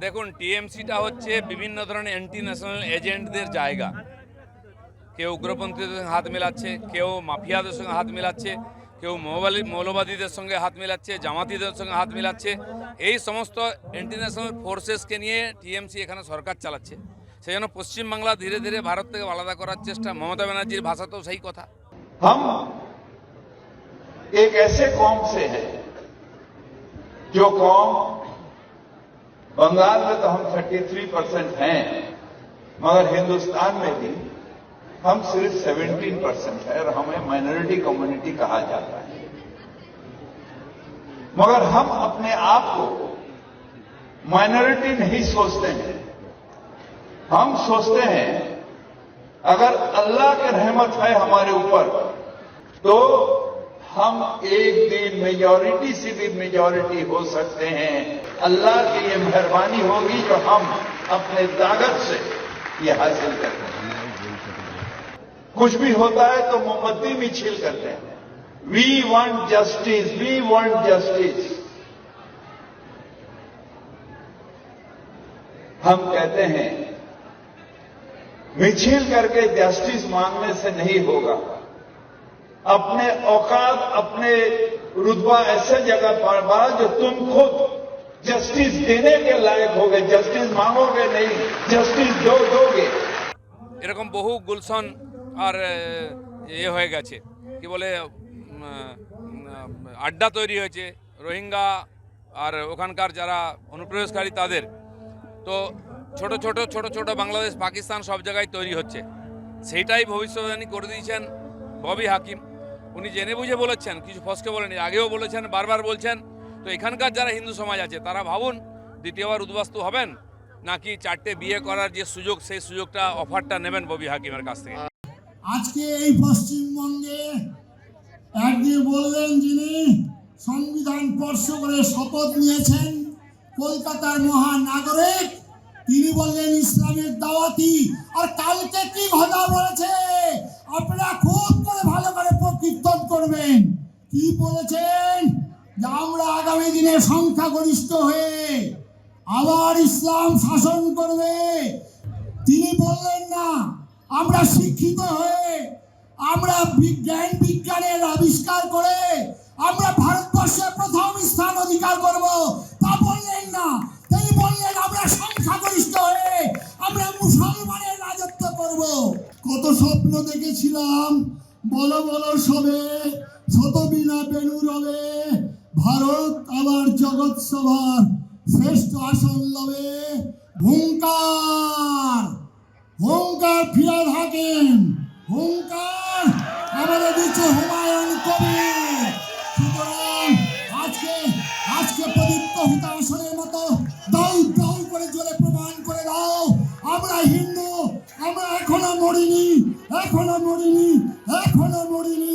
দেখুন, টিএমসিটা হচ্ছে বিভিন্ন ধরনের অ্যান্টি ন্যাশনাল এজেন্টদের জায়গা। কেউ উগ্রপন্থীদের সঙ্গে হাত মেলাচ্ছে, কেউ মাফিয়াদের সঙ্গে হাত মেলাচ্ছে, কেউ মৌলবাদীদের সঙ্গে হাত মেলাচ্ছে, জামাতিদের সঙ্গে হাত মেলাচ্ছে। এই সমস্ত অ্যান্টি ন্যাশনাল ফোর্সেসকে নিয়ে টিএমসি এখানে সরকার চালাচ্ছে। সেই জন্য পশ্চিমবাংলা ধীরে ধীরে ভারত থেকে আলাদা করার চেষ্টা। মমতা ব্যানার্জির ভাষাতেও সেই কথা। हम एक ऐसे कौम से हैं जो कौम बंगाल में तो हम 33% हैं, मगर हिंदुस्तान में भी हम सिर्फ 17% है और हमें माइनॉरिटी कम्युनिटी कहा जाता है। मगर हम अपने आप को माइनॉरिटी नहीं सोचते हैं। हम सोचते हैं अगर अल्लाह की रहमत है हमारे ऊपर तो हम एक दिन मेजॉरिटी से भी मेजॉरिटी हो सकते हैं। अल्लाह की ये मेहरबानी होगी जो हम अपने ताकत से ये हासिल करते हैं। कुछ भी होता है तो मोमबत्ती में छील करते हैं। We want justice, we want justice. हम कहते हैं मिছিল करके जस्टिस मांगने से नहीं होगा। अपने औकात, अपने रुतबा ऐसे जगह पर बढ़ा जो तुम खुद जस्टिस देने के लायक होगे। जस्टिस मांगोगे नहीं, जस्टिस दोगे। এরকম বহু গুলশন আর হয়ে গেছে, কি বলে, আড্ডা তৈরি হয়েছে রোহিঙ্গা আর ওখানকার যারা অনুপ্রবেশকারী তাদের। তো ছোট ছোট বাংলাদেশ পাকিস্তান সব জায়গায় তৈরি হচ্ছে। সেইটাই ভবিষ্যৎবাণী করে দিয়েছেন ববি হাকিম। উনি জেনে বুঝে বলেছেন, কিছু ফসকে বলেনি, আগেও বলেছেন, বারবার বলছেন। তো এখানকার যারা হিন্দু সমাজ আছে তারা ভাবুন দ্বিতীয়বার উদ্বাস্তু হবেন নাকি চারটে বিয়ে করার যে সুযোগ সেই সুযোগটা অফারটা নেবেন ববি হাকিমের কাছ থেকে। আজকে এই পশ্চিমবঙ্গে একদিন বললেন যিনি সংবিধান স্পর্শ করে শপথ নিয়েছেন কলকাতার মহানাগরিক, তিনি বললেন ইসলামের দাওয়াতি। আর কালকে কি কথা বলেছে আপনারা খুব করে ভালো করে কীর্তন করবেন। কি বলেছেন? যে আমরা আগামী দিনে সংখ্যাগরিষ্ঠ হয়ে আবার ইসলাম শাসন করবে। তিনি বললেন না আমরা শিক্ষিত হয়ে, আমরা বিজ্ঞানের আবিষ্কার করে আমরা ভারতবর্ষে প্রথম স্থান অধিকার করব, তা বললেন না। তিনি বললেন আমরা সংখ্যাগরিষ্ঠ হয়ে আমরা মুসলমানের রাজত্ব করব। কত স্বপ্ন দেখেছিলাম, বলো বলো সবে শতবিনা বেনু রবে, ভারত আবার জগৎ সভার শ্রেষ্ঠ আসন লবে। হুঙ্কার হুঙ্কার ফিরে থাকেন, হুঙ্কার আমাদের দিচ্ছে হুমায়ুন কবির। সুতরাং আজকে পবিত্র হুতাশনের মতো দাউ দাউ করে জোরে প্রমাণ করে দাও আমরা হিন্দু, আমরা এখনো মরিনি, এখনো মরিনি, এখনো মরিনি।